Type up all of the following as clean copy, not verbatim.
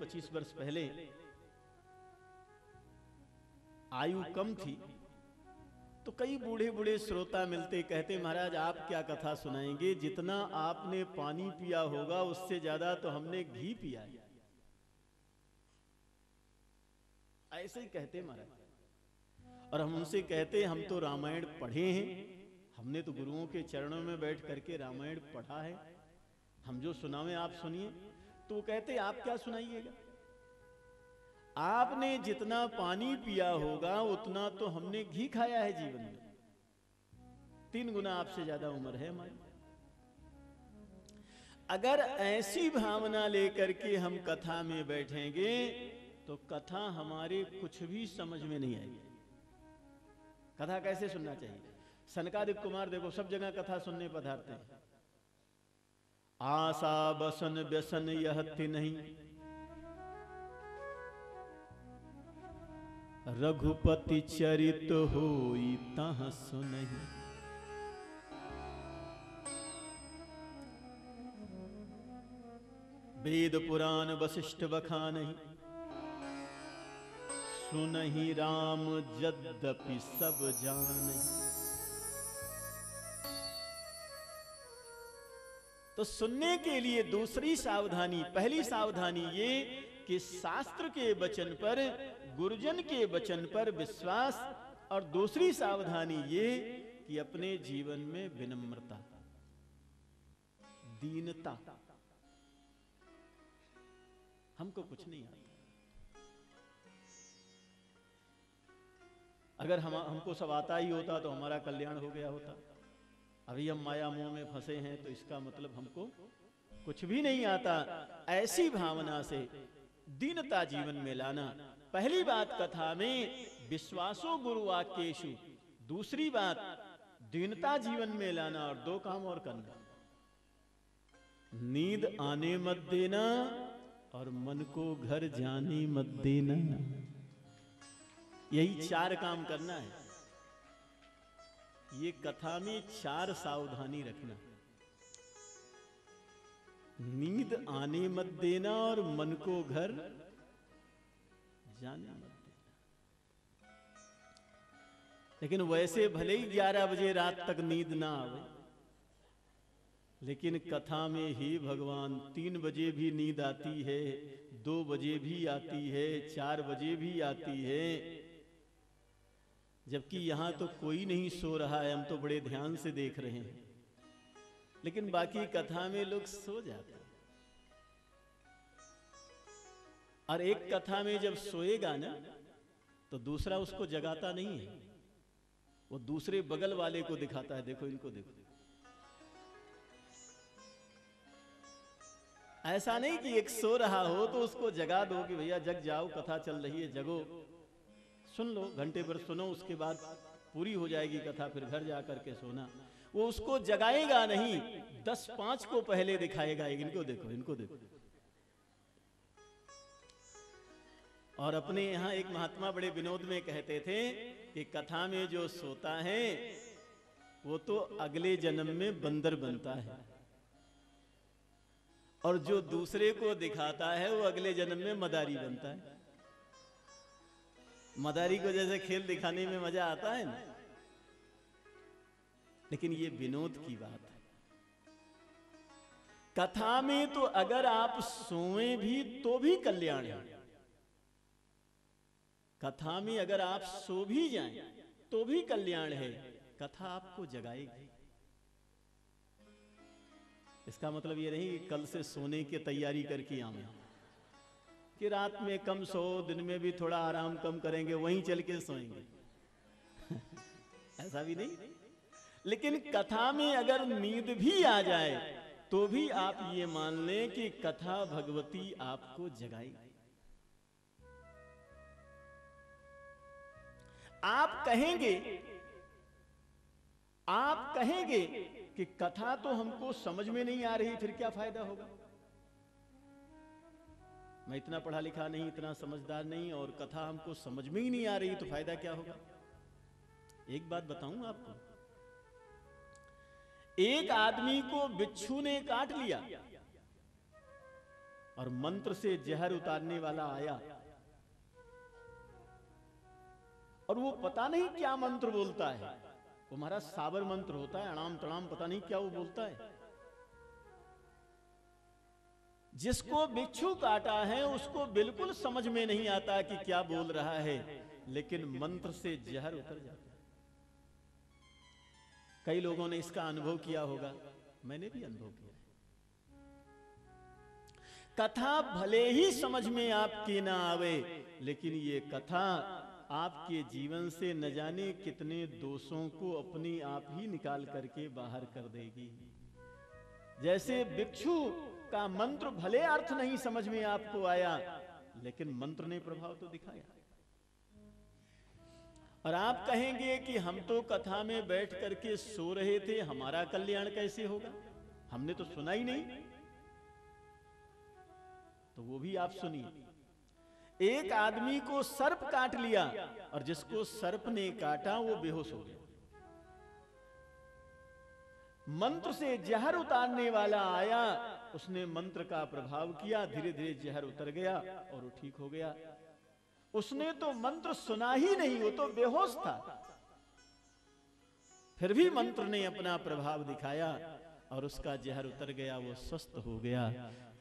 20-25 वर्ष पहले आयु कम थी, तो कई बूढ़े बूढ़े श्रोता मिलते, कहते महाराज आप क्या कथा सुनाएंगे, जितना आपने पानी पिया होगा उससे ज्यादा तो हमने घी पिया है। ऐसे ही कहते महाराज। और हम उनसे कहते हम तो रामायण पढ़े हैं, हमने तो गुरुओं के चरणों में बैठ करके रामायण पढ़ा है, हम जो सुनावे आप सुनिए। तो कहते आप क्या सुनाइएगा, आपने जितना पानी पिया होगा उतना तो हमने घी खाया है जीवन में, 3 गुना आपसे ज्यादा उम्र है हमारी। अगर ऐसी भावना लेकर के हम कथा में बैठेंगे तो कथा हमारे कुछ भी समझ में नहीं आएगी। कथा कैसे सुनना चाहिए? सनकादिक कुमार देखो सब जगह कथा सुनने पधारते हैं। आशा बसन व्यसन यह नहीं, रघुपति चरित होई तह सुनहि। वेद पुराण वशिष्ठ बखानहि, सुनहि राम यद्यपि सब जानहि। तो सुनने के लिए दूसरी सावधानी, पहली सावधानी ये कि शास्त्र के वचन पर, गुरुजन के वचन पर विश्वास, और दूसरी सावधानी ये कि अपने जीवन में विनम्रता, दीनता। हमको कुछ नहीं आता, अगर हमको सब आता ही होता तो हमारा कल्याण हो गया होता। अभी हम माया मोह में फंसे हैं तो इसका मतलब हमको कुछ भी नहीं आता। ऐसी भावना से दीनता जीवन में लाना, पहली बात कथा में विश्वासो गुरु वाक्येषु, दूसरी बात दीनता जीवन में लाना, और 2 काम और करना, नींद आने मत देना और मन को घर जाने मत देना। यही 4 काम करना है। ये कथा में 4 सावधानी रखना, नींद आने मत देना और मन को घर जाने मत देना। लेकिन वैसे भले ही 11 बजे रात तक नींद ना आवे, लेकिन कथा में ही भगवान 3 बजे भी नींद आती है, 2 बजे भी आती है, 4 बजे भी आती है। जबकि यहां तो कोई नहीं सो रहा है, हम तो बड़े ध्यान से देख रहे हैं, लेकिन बाकी कथा में लोग सो जाते हैं। और एक कथा में जब सोएगा ना तो दूसरा उसको जगाता नहीं है, वो दूसरे बगल वाले को दिखाता है, देखो इनको देखो। ऐसा नहीं कि एक सो रहा हो तो उसको जगा दो कि भैया जग जाओ, कथा चल रही है, जगो, सुन लो, घंटे भर सुनो, उसके बाद पूरी हो जाएगी कथा, फिर घर जा करके सोना। वो उसको जगाएगा नहीं, 10-5 को पहले दिखाएगा, इनको देखो, इनको देखो। और अपने यहां एक महात्मा बड़े विनोद में कहते थे कि कथा में जो सोता है वो तो अगले जन्म में बंदर बनता है, और जो दूसरे को दिखाता है वो अगले जन्म में मदारी बनता है। मदारी को जैसे खेल दिखाने में मजा आता है ना, लेकिन ये विनोद की बात है। कथा में तो अगर आप सोए भी तो भी कल्याण है, कथा में अगर आप सो भी जाएं तो भी कल्याण है, कथा आपको जगाएगी। इसका मतलब ये नहीं कि कल से सोने की तैयारी करके आए, कि रात में कम सो, दिन में भी थोड़ा आराम कम करेंगे, वहीं चल के सोएंगे ऐसा भी नहीं। लेकिन कथा में अगर नींद भी आ जाए तो भी आप ये मान लें कि कथा भगवती आपको जगाएगी। आप कहेंगे कि कथा तो हमको समझ में नहीं आ रही, फिर क्या फायदा होगा? मैं इतना पढ़ा लिखा नहीं, इतना समझदार नहीं, और कथा हमको समझ में ही नहीं आ रही, तो फायदा क्या होगा? एक बात बताऊं आपको, एक आदमी को बिच्छू ने काट लिया, और मंत्र से जहर उतारने वाला आया, और वो पता नहीं क्या मंत्र बोलता है, वो महाराज साबर मंत्र होता है, अणाम तणाम पता नहीं क्या वो बोलता है। जिसको बिच्छू काटा है उसको बिल्कुल समझ में नहीं आता कि क्या बोल रहा है, लेकिन मंत्र से जहर उतर जाता है। कई लोगों ने इसका अनुभव किया होगा, मैंने भी अनुभव किया है। कथा भले ही समझ में आपके ना आवे, लेकिन ये कथा आपके जीवन से न जाने कितने दोषों को अपने आप ही निकाल करके बाहर कर देगी। जैसे भिक्षु का मंत्र भले अर्थ नहीं समझ में आपको आया, लेकिन मंत्र ने प्रभाव तो दिखाया। और आप कहेंगे कि हम तो कथा में बैठ करके सो रहे थे, हमारा कल्याण कैसे होगा, हमने तो सुना ही नहीं। तो वो भी आप सुनिए। एक आदमी को सर्प काट लिया, और जिसको सर्प ने काटा वो बेहोश हो गया। मंत्र से जहर उतारने वाला आया, उसने मंत्र का प्रभाव किया, धीरे धीरे जहर उतर गया और वो ठीक हो गया। उसने तो मंत्र सुना ही नहीं, वो तो बेहोश था, फिर भी मंत्र ने अपना प्रभाव दिखाया और उसका जहर उतर गया, वो स्वस्थ हो गया।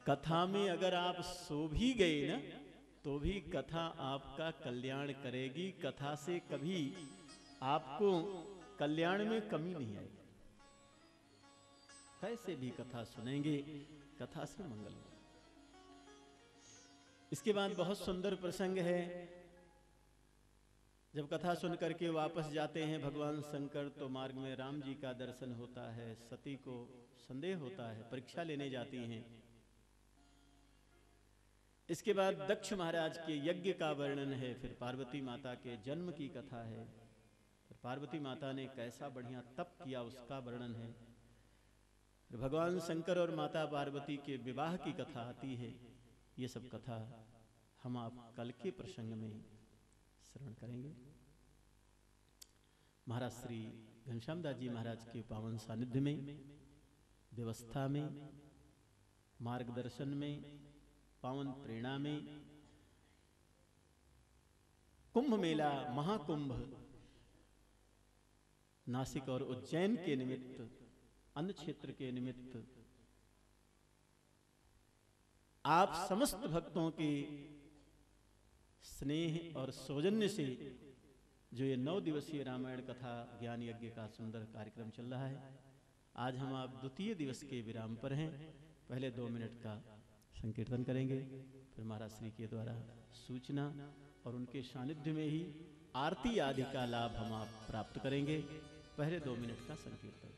कथा में अगर आप सो भी गए ना, तो भी कथा आपका कल्याण करेगी। कथा से कभी आपको कल्याण में कमी नहीं आएगी। कैसे भी कथा सुनेंगे, कथा से मंगल होगा। इसके बाद बहुत सुंदर प्रसंग है। जब कथा सुन करके वापस जाते हैं भगवान शंकर, तो मार्ग में राम जी का दर्शन होता है। सती को संदेह होता है, परीक्षा लेने जाती हैं। इसके बाद दक्ष महाराज के यज्ञ का वर्णन है, फिर पार्वती माता के जन्म की कथा है, फिर पार्वती माता ने कैसा बढ़िया तप किया उसका वर्णन है, फिर भगवान शंकर और माता पार्वती के विवाह की कथा आती है। ये सब कथा हम आप कल के प्रसंग में श्रवण करेंगे। महाराज श्री घनश्याम दास जी महाराज के पावन सानिध्य में, व्यवस्था में, मार्गदर्शन में, पावन प्रेरणा में, कुंभ मेला महाकुंभ नासिक और उज्जैन के निमित्त, अन्य क्षेत्र के निमित्त आप समस्त भक्तों के स्नेह और सौजन्य से जो ये 9 दिवसीय रामायण कथा ज्ञान यज्ञ का सुंदर कार्यक्रम चल रहा है, आज हम आप द्वितीय दिवस के विराम पर हैं। पहले 2 मिनट का संकीर्तन करेंगे, फिर महाराज श्री के द्वारा सूचना और उनके सानिध्य में ही आरती आदि का लाभ हम आप प्राप्त करेंगे। पहले 2 मिनट का संकीर्तन।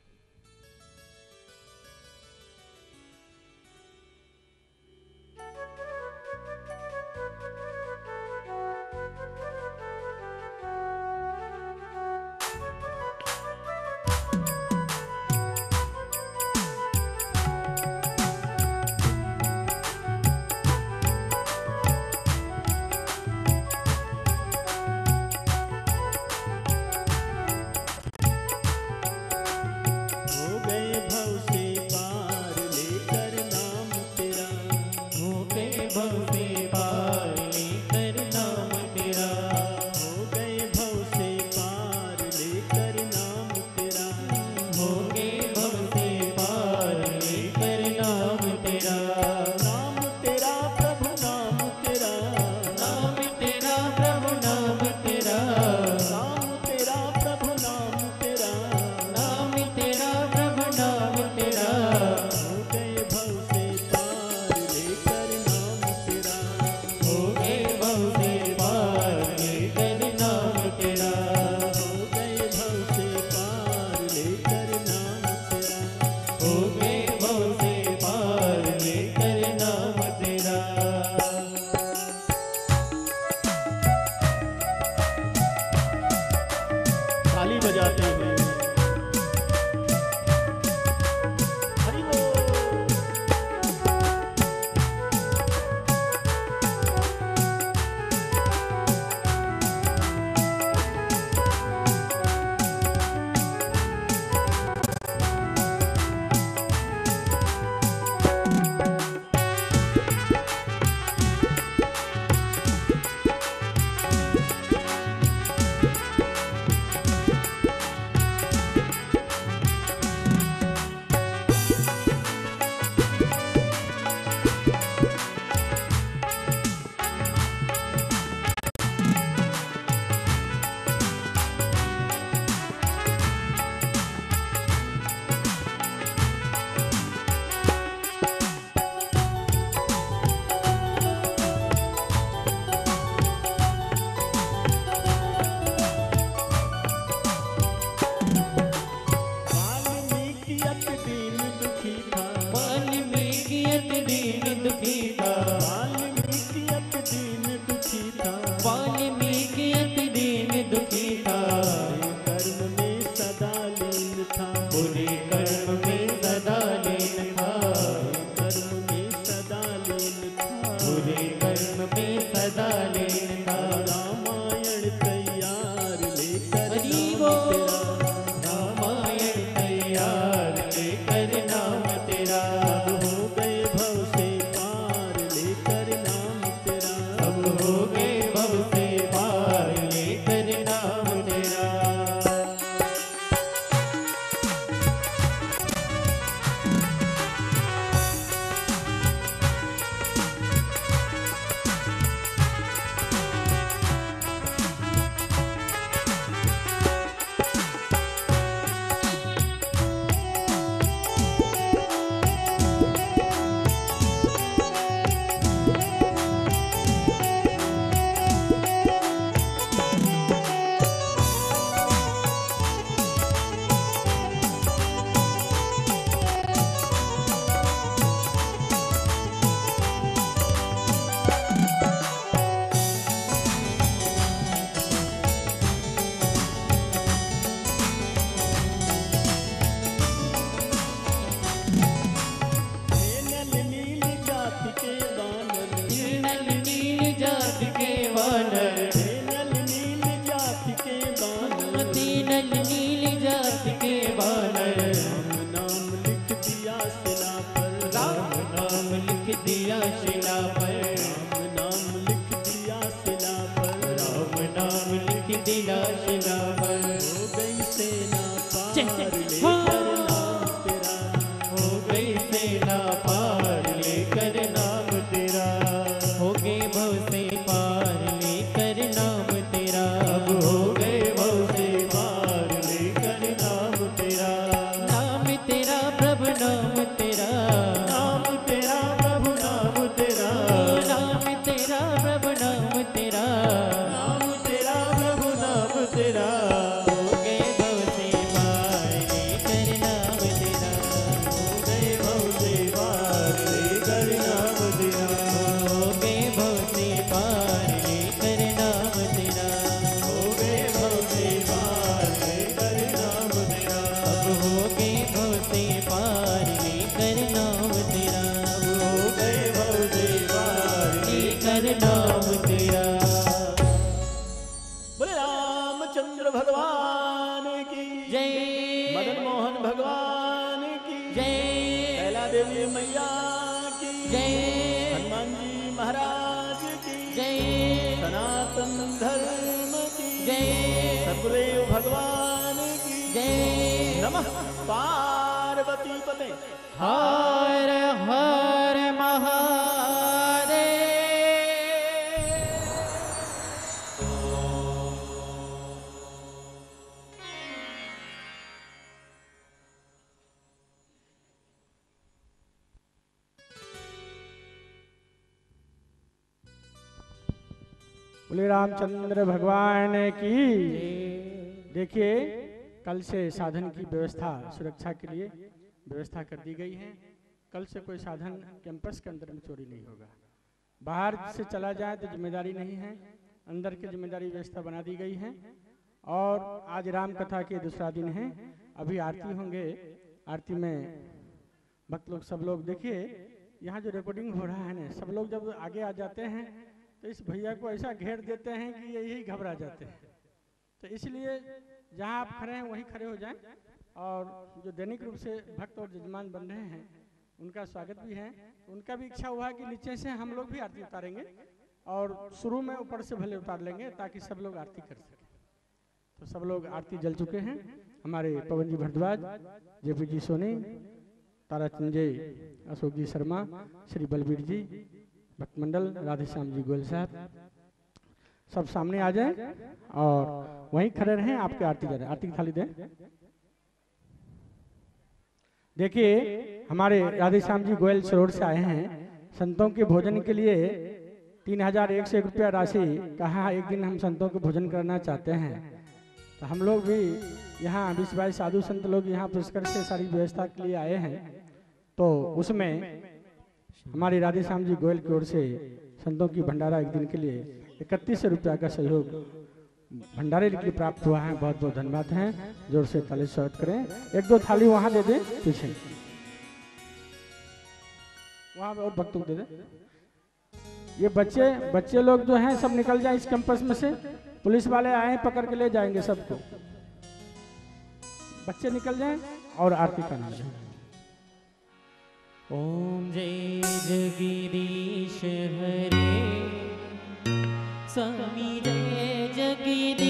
दिला शिलावर। हो गई सेना पार लेकर हाँ। नाम तेरा, हो गई सेना पार लेकर नाम तेरा, हो गए भव से पार लेकर नाम तेरा, अब हो गए भव से पार लेकर नाम तेरा। नाम तेरा प्रभु नाम तेरा, नाम तेरा प्रभु नाम तेरा, नाम तेरा प्रभु नाम तेरा, नाम तेरा प्रभु नाम तेरा। हो गए भव से पार लेकर नाम तेरा, हो गए भव से पार लेकर नाम तेरा, हो गए भव से पार लेकर नाम तेरा, हो गए भव से पार लेकर नाम तेरा, अब हो गए भव से पार लेकर नाम तेरा, हो गए भव से पार लेकर नाम तेरा। बोले रामचंद्र भगवान की जय, मदन मोहन भगवान की जय, कैला देवी मैया की जय, हनुमान जी महाराज की जय, सनातन धर्म की जय, सदगुरुदेव भगवान की जय। नमः पार्वती पते। हर हर महादेव। बोले रामचंद्र भगवान की। देखिए कल से साधन की व्यवस्था सुरक्षा के लिए व्यवस्था कर दी गई है। कल से कोई साधन कैंपस के अंदर में चोरी नहीं होगा। बाहर से चला जाए तो जिम्मेदारी नहीं है, अंदर की जिम्मेदारी व्यवस्था बना दी गई है। और आज राम कथा के दूसरा दिन है, अभी आरती होंगे। आरती में भक्त लोग सब लोग देखिए, यहाँ जो रिकॉर्डिंग हो रहा है ना, सब लोग जब आगे आ जाते हैं तो इस भैया को ऐसा घेर देते हैं कि यही घबरा जाते हैं। तो इसलिए जहाँ आप खड़े हैं वहीं खड़े हो जाएं। और जो दैनिक रूप से भक्त और जजमान बन रहे हैं उनका स्वागत भी है। उनका भी इच्छा हुआ कि नीचे से हम लोग भी आरती उतारेंगे और शुरू में ऊपर से भले उतार लेंगे ताकि सब लोग आरती कर सकें। तो सब लोग आरती जल चुके हैं। हमारे पवन जी भरद्वाज, जेपी जी सोनी, तारा चंजय, अशोक जी शर्मा, श्री बलबीर जी, भक्त मंडल, राधेश्याम जी गोयल साहब, सब सामने आ जाएं और वहीं खड़े रहें। आपके आरती जा रहे, आरती की थाली दें। देखिए हमारे राधेश्याम जी गोयल सरोवर से आए हैं। संतों के भोजन के लिए 3101 रुपया राशि कहा, एक दिन हम संतों को भोजन करना चाहते हैं। तो हम लोग भी यहाँ 20-22 साधु संत लोग यहाँ पुष्कर से सारी व्यवस्था के लिए आए हैं। तो उसमें हमारी राधेश्याम जी गोयल की ओर से संतों की भंडारा एक दिन के लिए 3100 रुपया का सहयोग भंडारे के लिए प्राप्त हुआ है। बहुत बहुत धन्यवाद है। जोर से ताली स्वागत करें। 1-2 थाली वहां दे दें, पीछे वहां और भक्तों को दे दें। ये बच्चे लोग जो हैं सब निकल जाए इस कैंपस में से। पुलिस वाले आए हैं, पकड़ के ले जाएंगे सबको। बच्चे निकल जाएं और आरती का नाम लें। ओम जय जगदीश हरे, स्वामी जय जगदीश